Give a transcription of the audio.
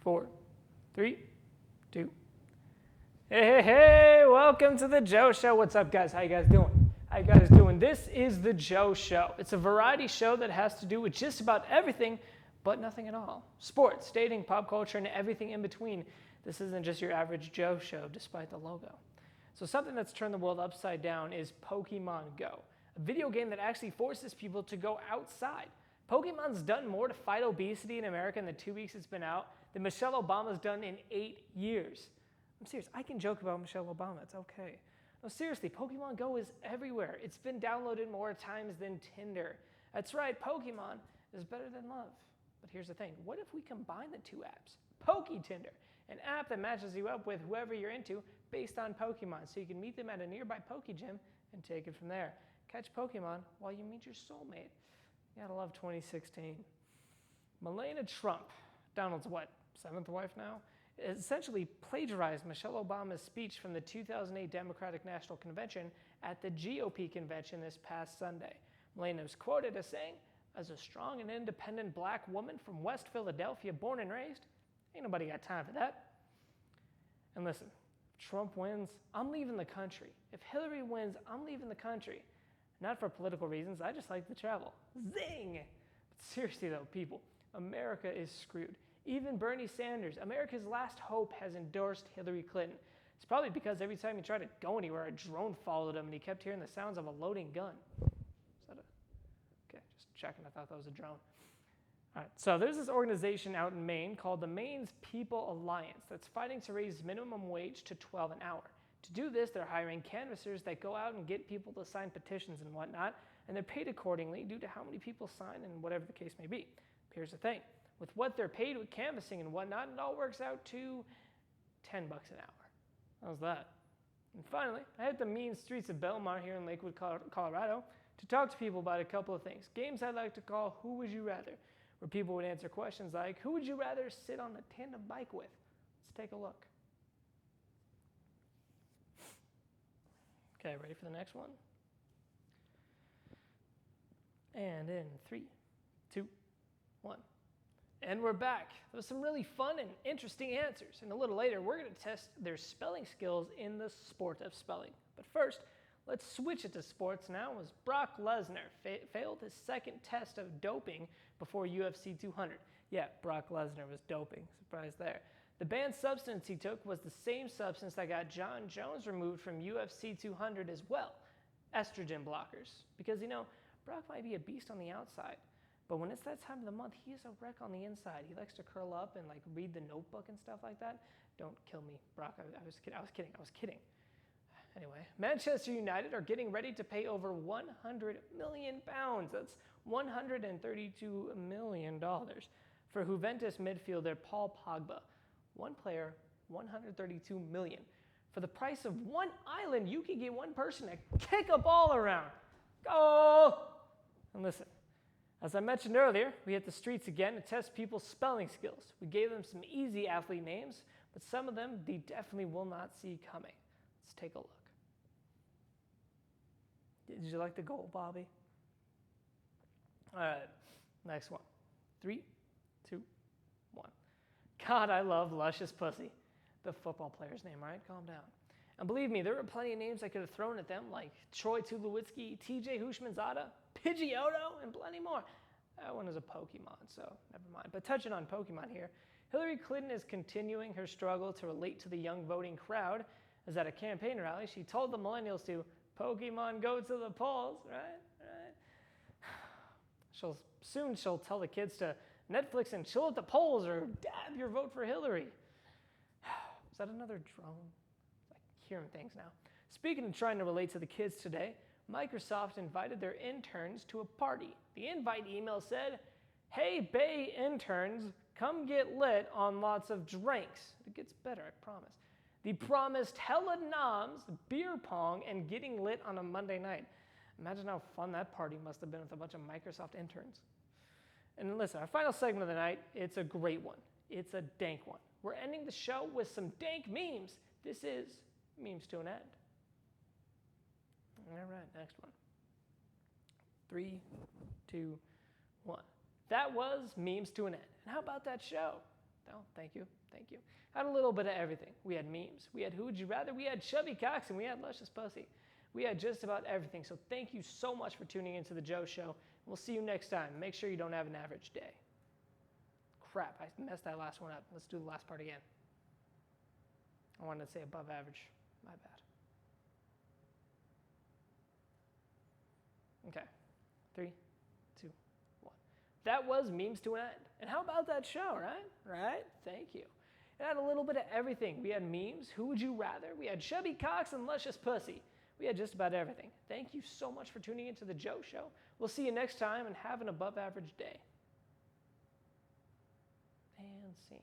4, 3, 2. Hey, welcome to the Joe Show. What's up, guys? How you guys doing? This is the Joe Show. It's a variety show that has to do with just about everything, but nothing at all. Sports, dating, pop culture, and everything in between. This isn't just your average Joe Show, despite the logo. So something that's turned the world upside down is Pokemon Go, a video game that actually forces people to go outside. Pokemon's done more to fight obesity in America in the 2 weeks it's been out than Michelle Obama's done in 8 years. I'm serious. I can joke about Michelle Obama. It's okay. No, seriously, Pokemon Go is everywhere. It's been downloaded more times than Tinder. That's right, Pokemon is better than love. But here's the thing. What if we combine the two apps? PokeTinder, an app that matches you up with whoever you're into based on Pokemon, so you can meet them at a nearby Poke Gym and take it from there. Catch Pokemon while you meet your soulmate. You gotta love 2016. Melania Trump, Donald's seventh wife now, essentially plagiarized Michelle Obama's speech from the 2008 Democratic National Convention at the GOP convention this past Sunday. Melania was quoted as saying, "As a strong and independent black woman from West Philadelphia, born and raised, ain't nobody got time for that." And listen, if Trump wins, I'm leaving the country. If Hillary wins, I'm leaving the country. Not for political reasons, I just like to travel. Zing! But seriously though, people, America is screwed. Even Bernie Sanders, America's last hope, has endorsed Hillary Clinton. It's probably because every time he tried to go anywhere, a drone followed him and he kept hearing the sounds of a loading gun. Okay, just checking, I thought that was a drone. All right, so there's this organization out in Maine called the Maine's People Alliance that's fighting to raise minimum wage to $12 an hour. To do this, they're hiring canvassers that go out and get people to sign petitions and whatnot, and they're paid accordingly due to how many people sign and whatever the case may be. But here's the thing. With what they're paid with canvassing and whatnot, it all works out to $10 an hour. How's that? And finally, I hit the mean streets of Belmar here in Lakewood, Colorado, to talk to people about a couple of things. Games I like to call Who Would You Rather, where people would answer questions like, who would you rather sit on a tandem bike with? Let's take a look. Okay, ready for the next one? And in 3, 2, 1. And we're back. There was some really fun and interesting answers. And a little later, we're going to test their spelling skills in the sport of spelling. But first, let's switch it to sports now, as Brock Lesnar failed his second test of doping before UFC 200. Yeah, Brock Lesnar was doping. Surprise there. The banned substance he took was the same substance that got Jon Jones removed from UFC 200 as well, estrogen blockers. Because, Brock might be a beast on the outside, but when it's that time of the month, he is a wreck on the inside. He likes to curl up and read the notebook and stuff like that. Don't kill me, Brock. I was kidding. Anyway, Manchester United are getting ready to pay over £100 million. That's $132 million for Juventus midfielder Paul Pogba. One player, $132 million. For the price of one island, you can get one person to kick a ball around. Go! And listen, as I mentioned earlier, we hit the streets again to test people's spelling skills. We gave them some easy athlete names, but some of them they definitely will not see coming. Let's take a look. Did you like the goal, Bobby? All right, next one. 3, 2, 1. God, I love Luscious Pussy. The football player's name, right? Calm down. And believe me, there were plenty of names I could have thrown at them, like Troy Tulowitzki, TJ Houshmandzadeh, Pidgeotto, and plenty more. That one is a Pokemon, so never mind. But touching on Pokemon here, Hillary Clinton is continuing her struggle to relate to the young voting crowd, as at a campaign rally, she told the millennials to Pokemon go to the polls, right? She'll tell the kids to Netflix and chill at the polls or dab your vote for Hillary. Is that another drone? I hear things now. Speaking of trying to relate to the kids today, Microsoft invited their interns to a party. The invite email said, "Hey, Bay interns, come get lit on lots of drinks." It gets better, I promise. The promised hella noms, beer pong, and getting lit on a Monday night. Imagine how fun that party must have been with a bunch of Microsoft interns. And listen, our final segment of the night, it's a great one. It's a dank one. We're ending the show with some dank memes. This is Memes to an End. All right, next one. 3, 2, 1. That was Memes to an End. And how about that show? No, thank you. Thank you. Had a little bit of everything. We had memes. We had Who Would You Rather. We had Chubby Cox, and we had Luscious Pussy. We had just about everything. So thank you so much for tuning into The Joe Show. We'll see you next time. Make sure you don't have an average day. Crap, I messed that last one up. Let's do the last part again. I wanted to say above average. My bad. Okay. 3, 2, 1. That was Memes to an End. And how about that show, right? Right? Thank you. It had a little bit of everything. We had memes, Who Would You Rather? We had Chubby Cox and Luscious Pussy. We had just about everything. Thank you so much for tuning into The Joe Show. We'll see you next time and have an above average day. And scene.